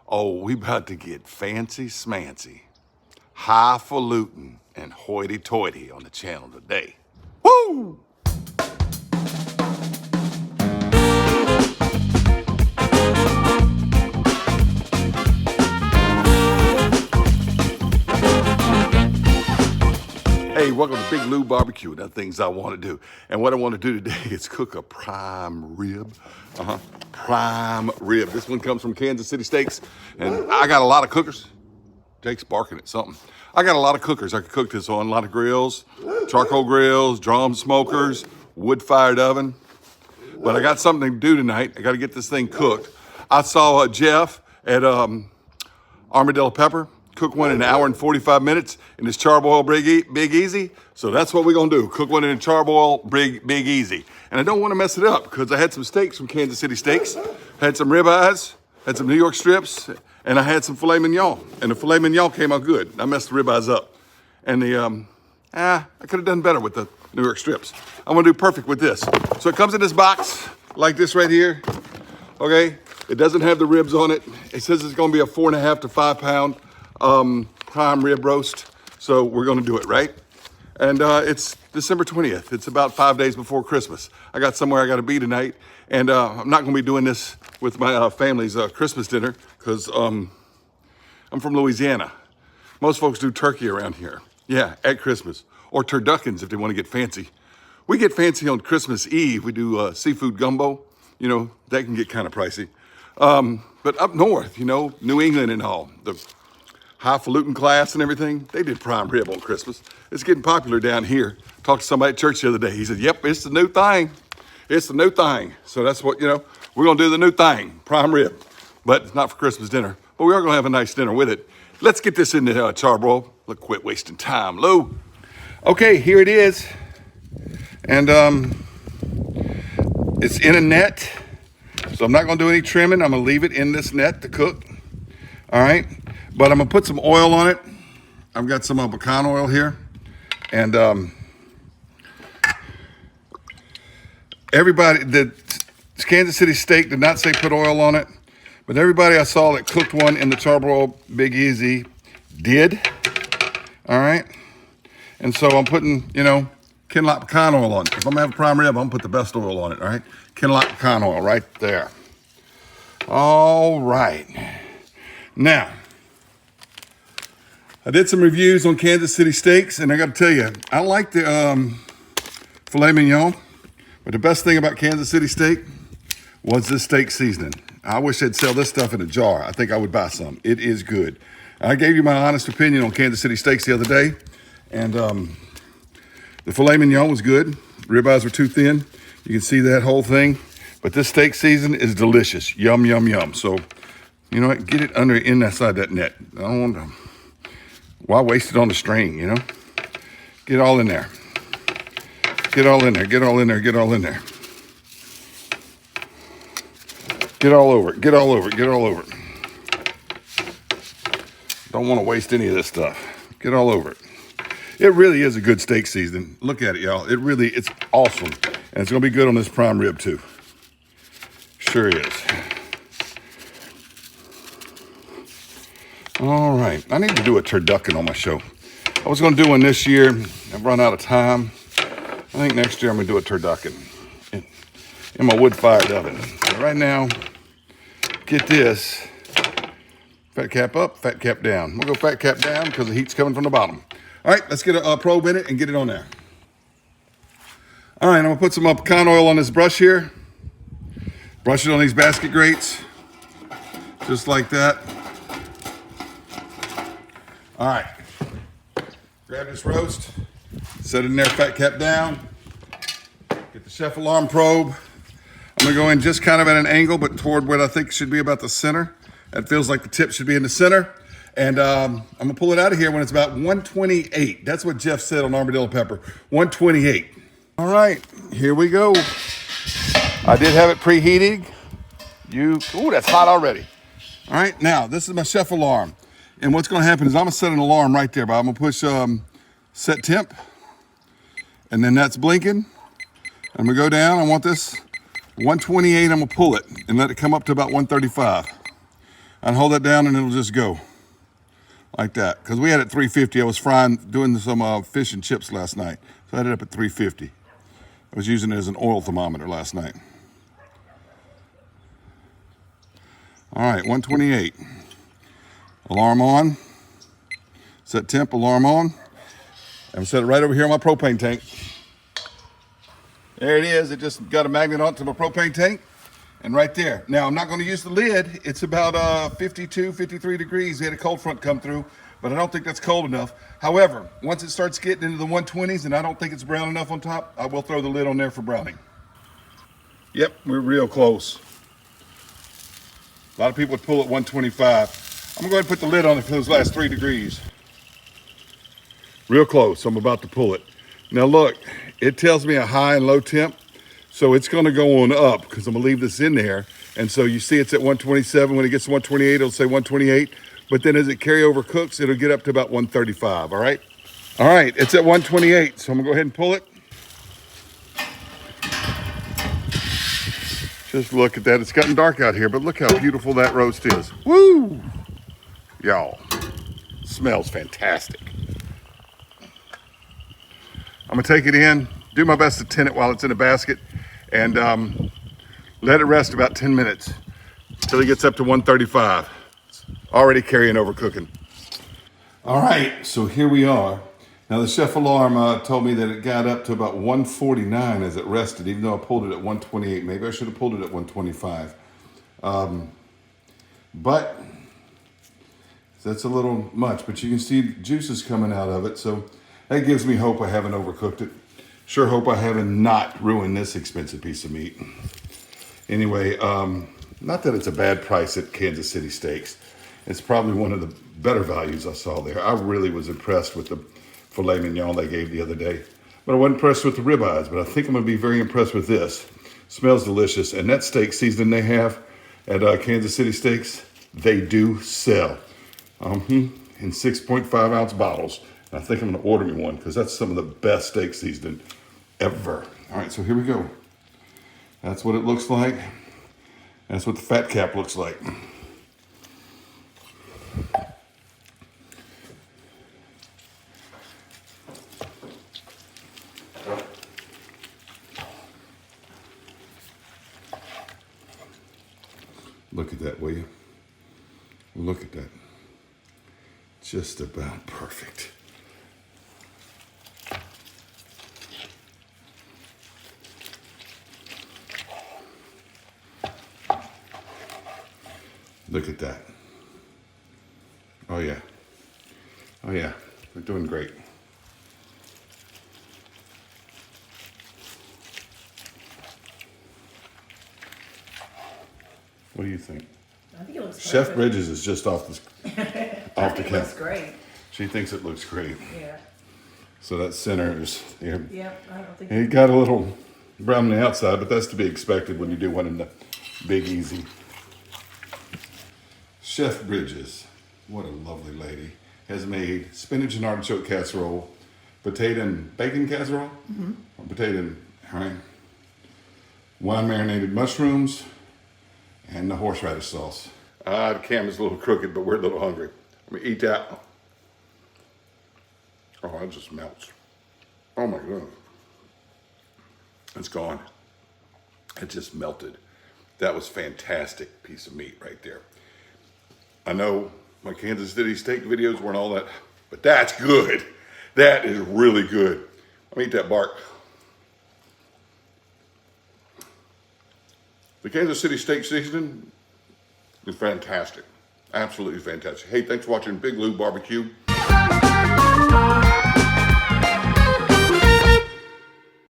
Oh, we about to get fancy smancy, highfalutin and hoity-toity on the channel today. Woo! Hey, welcome to Big Lou Barbecue. That's things I want to do. And what I want to do today is cook a prime rib. Prime rib. This one comes from Kansas City Steaks. And I got a lot of cookers. Jake's barking at something. I got a lot of cookers. I could cook this on a lot of grills, charcoal grills, drum smokers, wood-fired oven. But I got something to do tonight. I got to get this thing cooked. I saw Jeff at Armadillo Pepper cook one in an hour and 45 minutes in this Char-Broil Big Easy. So that's what we're gonna do, cook one in a Char-Broil Big Easy. And I don't wanna mess it up because I had some steaks from Kansas City Steaks, had some ribeyes, had some New York strips, and I had some Filet Mignon. And the Filet Mignon came out good. I messed the ribeyes up. And I could have done better with the New York strips. I'm gonna do perfect with this. So it comes in this box like this right here, okay? It doesn't have the ribs on it. It says it's gonna be a 4.5 to 5 pound prime rib roast. So we're gonna do it, right? And it's December 20th. It's about 5 days before Christmas. I got somewhere I gotta be tonight. And I'm not gonna be doing this with my family's Christmas dinner because I'm from Louisiana. Most folks do turkey around here. Yeah, at Christmas. Or turduckens if they wanna get fancy. We get fancy on Christmas Eve. We do seafood gumbo. You know, that can get kind of pricey. But up north, you know, New England and all, the highfalutin class and everything, they did prime rib on Christmas. It's getting popular down here. Talked to somebody at church the other day. He said, yep, it's the new thing. It's the new thing. So that's what, you know, we're gonna do the new thing, prime rib. But it's not for Christmas dinner. But we are gonna have a nice dinner with it. Let's get this in the Char-Broil. Look, quit wasting time, Lou. Okay, here it is. And it's in a net. So I'm not gonna do any trimming. I'm gonna leave it in this net to cook. All right. But I'm gonna put some oil on it. I've got some pecan oil here. And everybody, the Kansas City Steak did not say put oil on it, but everybody I saw that cooked one in the Char-Broil Big Easy did. All right. And so I'm putting, you know, Kenlock pecan oil on it. If I'm gonna have a prime rib, I'm gonna put the best oil on it, all right? Kenlock pecan oil right there. All right. Now, I did some reviews on Kansas City Steaks, and I gotta tell you, I like the Filet Mignon, but the best thing about Kansas City Steak was this steak seasoning. I wish they'd sell this stuff in a jar. I think I would buy some. It is good. I gave you my honest opinion on Kansas City Steaks the other day, and the Filet Mignon was good. Ribeyes were too thin. You can see that whole thing, but this steak season is delicious. Yum, yum, yum. So, you know what? Get it under inside that net. I don't want to. Why waste it on the string, you know? Get all in there. Get all in there, get all in there, get all in there. Get all over it, get all over it, get all over it. Don't want to waste any of this stuff. Get all over it. It really is a good steak season. Look at it, y'all. It's awesome. And it's gonna be good on this prime rib too. Sure is. All right, I need to do a turducken on my show. I was gonna do one this year. I've run out of time. I think next year I'm gonna do a turducken in my wood-fired oven. But right now, get this. Fat cap up, fat cap down. We'll go fat cap down because the heat's coming from the bottom. All right, let's get a probe in it and get it on there. All right, I'm gonna put some pecan oil on this brush here. Brush it on these basket grates, just like that. All right, grab this roast, set it in there, fat cap down, get the chef alarm probe. I'm gonna go in just kind of at an angle, but toward what I think should be about the center. That feels like the tip should be in the center. And I'm gonna pull it out of here when it's about 128. That's what Jeff said on Armadillo Pepper, 128. All right, here we go. I did have it preheated. Ooh, that's hot already. All right, now this is my chef alarm. And what's gonna happen is I'm gonna set an alarm right there, but I'm gonna push set temp, and then that's blinking. I'm gonna go down, I want this 128, I'm gonna pull it and let it come up to about 135. And hold that down and it'll just go like that. Because we had it 350. I was doing some fish and chips last night. So I had it up at 350. I was using it as an oil thermometer last night. All right, 128. Alarm on. Set temp, alarm on. I'm set it right over here on my propane tank. There it is. It just got a magnet onto my propane tank. And right there. Now, I'm not going to use the lid. It's about 52, 53 degrees. We had a cold front come through, but I don't think that's cold enough. However, once it starts getting into the 120s and I don't think it's brown enough on top, I will throw the lid on there for browning. Yep, we're real close. A lot of people would pull at 125. I'm going to go ahead and put the lid on it for those last 3 degrees. Real close. I'm about to pull it. Now look, it tells me a high and low temp. So it's going to go on up because I'm going to leave this in there. And so you see it's at 127. When it gets to 128, it'll say 128. But then as it carryover cooks, it'll get up to about 135, all right? All right, it's at 128. So I'm going to go ahead and pull it. Just look at that. It's gotten dark out here, but look how beautiful that roast is. Woo! Y'all, smells fantastic. I'm going to take it in, do my best to tin it while it's in a basket, and let it rest about 10 minutes until it gets up to 135. It's already carrying over cooking. All right, so here we are. Now the chef alarm told me that it got up to about 149 as it rested, even though I pulled it at 128. Maybe I should have pulled it at 125. But that's a little much, but you can see juices coming out of it, so that gives me hope I haven't overcooked it. Sure hope I haven't not ruined this expensive piece of meat. Anyway, not that it's a bad price at Kansas City Steaks. It's probably one of the better values I saw there. I really was impressed with the filet mignon they gave the other day. But I wasn't impressed with the ribeyes, but I think I'm gonna be very impressed with this. Smells delicious, and that steak seasoning they have at Kansas City Steaks, they do sell in 6.5 ounce bottles. I think I'm gonna order me one because that's some of the best steak seasoning ever. All right, so here we go. That's what it looks like. That's what the fat cap looks like. Look at that, will you? Look at that. Just about perfect. Look at that. Oh yeah. Oh yeah. We're doing great. What do you think? I think it looks Chef perfect. Bridges is just off the I think it looks great. She thinks it looks great. Yeah. So that center is here. Yeah, I don't think. It got a little brown on the outside, but that's to be expected when you do one in the Big Easy. Chef Bridges, what a lovely lady, has made spinach and artichoke casserole, potato and bacon casserole, or potato and, all right, wine marinated mushrooms, and the horseradish sauce. The camera's a little crooked, but we're a little hungry. Let me eat that. Oh, it just melts. Oh my goodness. It's gone. It just melted. That was fantastic piece of meat right there. I know my Kansas City steak videos weren't all that, but that's good. That is really good. Let me eat that bark. The Kansas City steak seasoning is fantastic. Absolutely fantastic. Hey, thanks for watching Big Lou Barbecue.